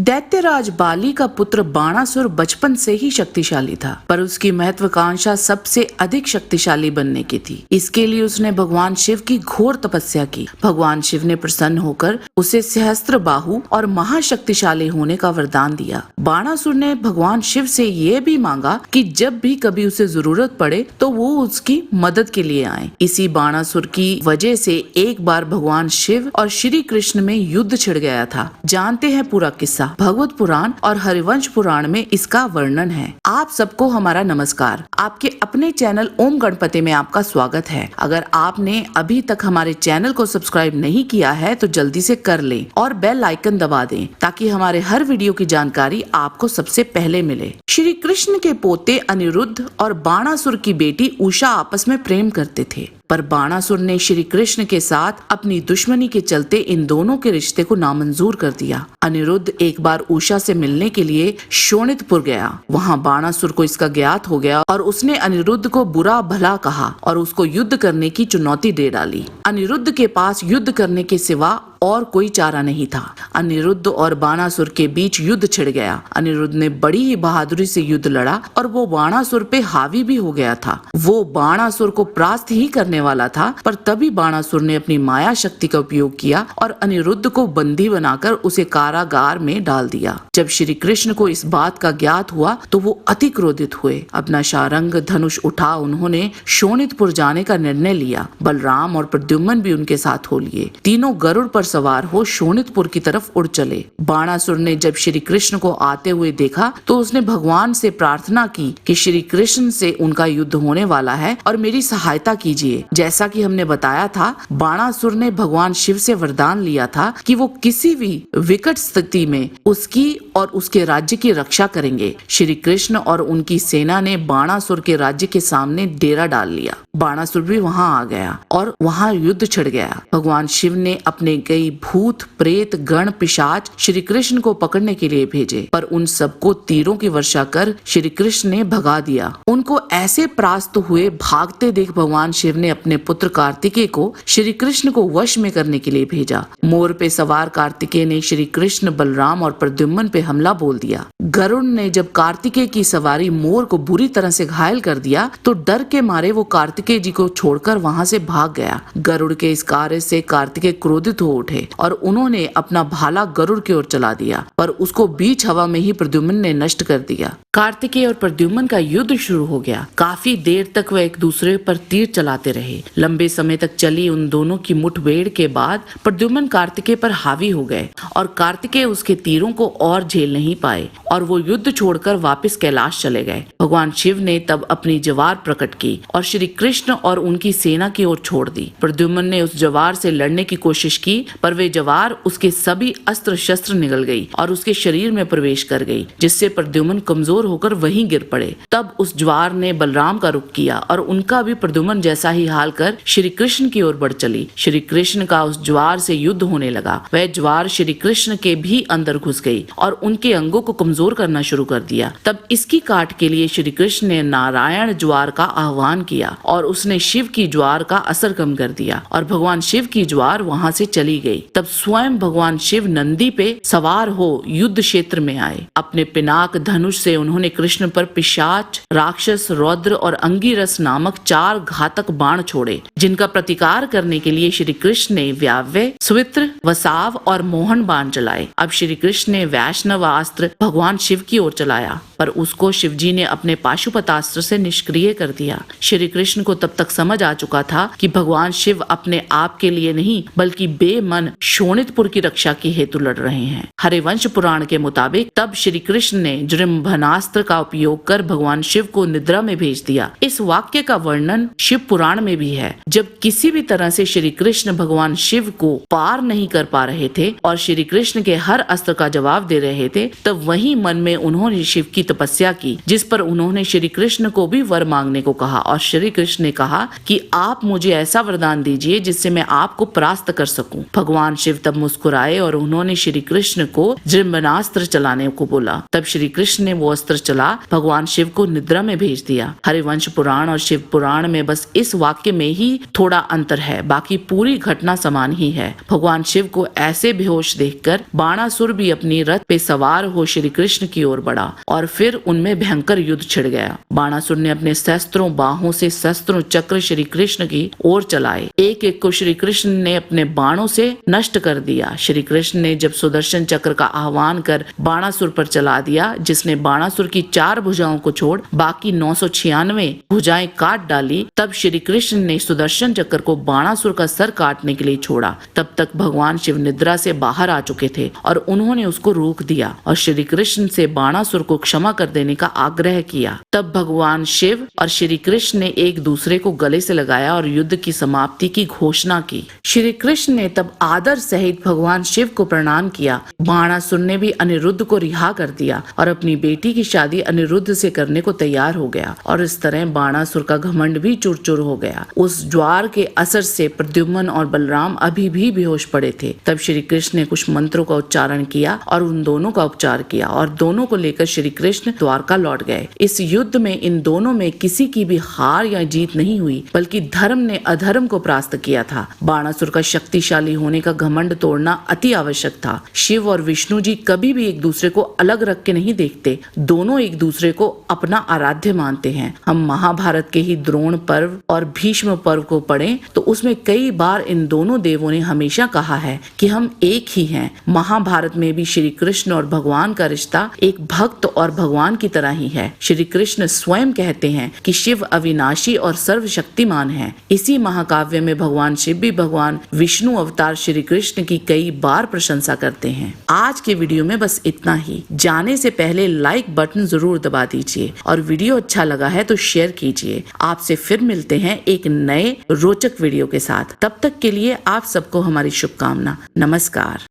दैत्यराज बाली का पुत्र बाणासुर बचपन से ही शक्तिशाली था, पर उसकी महत्वाकांक्षा सबसे अधिक शक्तिशाली बनने की थी। इसके लिए उसने भगवान शिव की घोर तपस्या की। भगवान शिव ने प्रसन्न होकर उसे सहस्त्र बाहु और महाशक्तिशाली होने का वरदान दिया। बाणासुर ने भगवान शिव से ये भी मांगा कि जब भी कभी उसे जरूरत पड़े तो वो उसकी मदद के लिए आए। इसी बाणासुर की वजह से एक बार भगवान शिव और श्री कृष्ण में युद्ध छिड़ गया था। जानते हैं पूरा किस्सा। भगवत पुराण और हरिवंश पुराण में इसका वर्णन है। आप सबको हमारा नमस्कार। आपके अपने चैनल ओम गणपति में आपका स्वागत है। अगर आपने अभी तक हमारे चैनल को सब्सक्राइब नहीं किया है तो जल्दी से कर लें और बेल आइकन दबा दें ताकि हमारे हर वीडियो की जानकारी आपको सबसे पहले मिले। श्री कृष्ण के पोते अनिरुद्ध और बाणासुर की बेटी उषा आपस में प्रेम करते थे, पर बाणासुर ने श्री कृष्ण के साथ अपनी दुश्मनी के चलते इन दोनों के रिश्ते को नामंजूर कर दिया। अनिरुद्ध एक बार उषा से मिलने के लिए शोणितपुर गया। वहां बाणासुर को इसका ज्ञात हो गया और उसने अनिरुद्ध को बुरा भला कहा और उसको युद्ध करने की चुनौती दे डाली। अनिरुद्ध के पास युद्ध करने के सिवा और कोई चारा नहीं था। अनिरुद्ध और बाणासुर के बीच युद्ध छिड़ गया। अनिरुद्ध ने बड़ी ही बहादुरी से युद्ध लड़ा और वो बाणासुर पे हावी भी हो गया था। वो बाणासुर को परास्त ही करने वाला था, पर तभी बाणासुर ने अपनी माया शक्ति का उपयोग किया और अनिरुद्ध को बंदी बनाकर उसे कारागार में डाल दिया। जब श्री कृष्ण को इस बात का ज्ञात हुआ तो वो अति क्रोधित हुए। अपना शारंग धनुष उठा उन्होंने शोणितपुर जाने का निर्णय लिया। बलराम और प्रद्युम्न भी उनके साथ हो लिए। तीनों गरुड़ पर सवार हो शोणितपुर की तरफ उड़ चले। बाणासुर ने जब श्री कृष्ण को आते हुए देखा तो उसने भगवान से प्रार्थना की कि श्री कृष्ण से उनका युद्ध होने वाला है और मेरी सहायता कीजिए। जैसा कि हमने बताया था, बाणासुर ने भगवान शिव से वरदान लिया था कि वो किसी भी विकट स्थिति में उसकी और उसके राज्य की रक्षा करेंगे। श्री कृष्ण और उनकी सेना ने बाणासुर के राज्य के सामने डेरा डाल लिया। बाणासुर भी वहां आ गया और वहां युद्ध छिड़ गया। भगवान शिव ने अपने कई भूत प्रेत गण पिशाच श्री कृष्ण को पकड़ने के लिए भेजे, पर उन सबको तीरों की वर्षा कर श्री कृष्ण ने भगा दिया। उनको ऐसे परास्त हुए भागते देख भगवान शिव ने अपने पुत्र कार्तिकेय को श्री कृष्ण को वश में करने के लिए भेजा। मोर पे सवार कार्तिकेय ने श्री कृष्ण, बलराम और प्रद्युम्न पे हमला बोल दिया। गरुड़ ने जब कार्तिकेय की सवारी मोर को बुरी तरह से घायल कर दिया तो डर के मारे वो कार्तिकेय जी को छोड़कर वहां से भाग गया। गरुड़ के इस कार्य से कार्तिकेय क्रोधित हो उठे और उन्होंने अपना भाला गरुड़ की ओर चला दिया, पर उसको बीच हवा में ही प्रद्युम्न ने नष्ट कर दिया। कार्तिकेय और प्रद्युम्न का युद्ध शुरू हो गया। काफी देर तक वह एक दूसरे पर तीर चलाते रहे। लंबे समय तक चली उन दोनों की मुठभेड़ के बाद प्रद्युम्न कार्तिकेय पर हावी हो गए और कार्तिकेय उसके तीरों को और झेल नहीं पाए और वो युद्ध छोड़कर वापस कैलाश चले गए। भगवान शिव ने तब अपनी जवार प्रकट की और श्री कृष्ण और उनकी सेना की ओर छोड़ दी। प्रद्युम्न ने उस जवार से लड़ने की कोशिश की, पर वे जवार उसके सभी अस्त्र शस्त्र निगल गई और उसके शरीर में प्रवेश कर गई, जिससे प्रद्युम्न कमजोर होकर वहीं गिर पड़े। तब उस ज्वार ने बलराम का रुख किया और उनका भी प्रद्युम्न जैसा ही हाल कर श्री कृष्ण की ओर बढ़ चली। श्री कृष्ण का उस ज्वार से युद्ध होने लगा। वह ज्वार श्री कृष्ण के भी अंदर घुस गई और उनके अंगों को कमजोर करना शुरू कर दिया। तब इसकी काट के लिए श्री कृष्ण ने नारायण ज्वार का आह्वान किया और उसने शिव की ज्वार का असर कम कर दिया और भगवान शिव की ज्वार वहां से चली गई। तब स्वयं भगवान शिव नंदी पे सवार हो युद्ध क्षेत्र में आए। अपने पिनाक धनुष से उन्होंने कृष्ण पर पिशाच, राक्षस, रौद्र और अंगिरस नामक 4 घातक बाण छोड़े, जिनका प्रतिकार करने के लिए श्री कृष्ण ने व्याव्य, स्वित्र, वसाव और मोहन बाण चलाए। अब श्री कृष्ण ने वैष्णव अस्त्र भगवान शिव की ओर चलाया, पर उसको शिवजी ने अपने पाशुपतास्त्र से निष्क्रिय कर दिया। श्री कृष्ण को तब तक समझ आ चुका था कि भगवान शिव अपने आप के लिए नहीं बल्कि बेमन शोणितपुर की रक्षा की हेतु लड़ रहे हैं। हरिवंश पुराण के मुताबिक तब श्री कृष्ण ने जृंभनास्त्र का उपयोग कर भगवान शिव को निद्रा में भेज दिया। इस वाक्य का वर्णन शिव पुराण में भी है। जब किसी भी तरह से श्री कृष्ण भगवान शिव को पार नहीं कर पा रहे थे और श्री कृष्ण के हर अस्त्र का जवाब दे रहे थे, तब वही मन में उन्होंने शिव की तपस्या की, जिस पर उन्होंने श्री कृष्ण को भी वर मांगने को कहा और श्री कृष्ण ने कहा कि आप मुझे ऐसा वरदान दीजिए जिससे मैं आपको परास्त कर सकूं। भगवान शिव तब मुस्कुराए और उन्होंने श्री कृष्ण को जृंभनास्त्र चलाने को बोला। तब श्री कृष्ण ने वो अस्त्र ब्रह्मोस्त्र चला भगवान शिव को निद्रा में भेज दिया। हरिवंश पुराण और शिव पुराण में बस इस वाक्य में ही थोड़ा अंतर है, बाकी पूरी घटना समान ही है। भगवान शिव को ऐसे बेहोश देखकर बाणासुर भी अपनी रथ पे सवार हो श्री कृष्ण की ओर बढ़ा और फिर उनमें भयंकर युद्ध छिड़ गया। बाणासुर ने अपने शस्त्रों बाहों से शस्त्रों चक्र श्री कृष्ण की ओर चलाए। एक एक को श्री कृष्ण ने अपने बाणों से नष्ट कर दिया। श्री कृष्ण ने जब सुदर्शन चक्र का आह्वान कर बाणासुर पर चला दिया, जिसने बाणासुर की 4 भुजाओं को छोड़ बाकी 996 भुजाएं काट डाली, तब श्री कृष्ण ने सुदर्शन चक्र को बाणासुर का सर काटने के लिए छोड़ा। तब तक भगवान शिव निद्रा से बाहर आ चुके थे और उन्होंने उसको रोक दिया और श्री कृष्ण से बाणासुर को क्षमा कर देने का आग्रह किया। तब भगवान शिव और श्री कृष्ण ने एक दूसरे को गले से लगाया और युद्ध की समाप्ति की घोषणा की। श्री कृष्ण ने तब आदर सहित भगवान शिव को प्रणाम किया। बाणासुर ने भी अनिरुद्ध को रिहा कर दिया और अपनी बेटी की शादी अनिरुद्ध से करने को तैयार हो गया और इस तरह बाणासुर का घमंड भी चूर चूर हो गया। उस ज्वार के असर से प्रद्युम्न और बलराम अभी भी बेहोश पड़े थे। तब श्री कृष्ण ने कुछ मंत्रों का उच्चारण किया और उन दोनों का उपचार किया और दोनों को लेकर श्री कृष्ण द्वारका लौट गए। इस युद्ध में इन दोनों में किसी की भी हार या जीत नहीं हुई, बल्कि धर्म ने अधर्म को परास्त किया था। बाणासुर का शक्तिशाली होने का घमंड तोड़ना अति आवश्यक था। शिव और विष्णु जी कभी भी एक दूसरे को अलग रख के नहीं देखते, दोनों एक दूसरे को अपना आराध्य मानते हैं। हम महाभारत के ही द्रोण पर्व और भीष्म पर्व को पढ़ें तो उसमें कई बार इन दोनों देवों ने हमेशा कहा है कि हम एक ही हैं। महाभारत में भी श्री कृष्ण और भगवान का रिश्ता एक भक्त और भगवान की तरह ही है। श्री कृष्ण स्वयं कहते हैं कि शिव अविनाशी और सर्वशक्तिमान है। इसी महाकाव्य में भगवान शिव भी भगवान विष्णु अवतार श्री कृष्ण की कई बार प्रशंसा करते हैं। आज के वीडियो में बस इतना ही। जाने से पहले लाइक बटन जरूर दबा दीजिए और वीडियो अच्छा लगा है तो शेयर कीजिए। आपसे फिर मिलते हैं एक नए रोचक वीडियो के साथ। तब तक के लिए आप सबको हमारी शुभकामना। नमस्कार।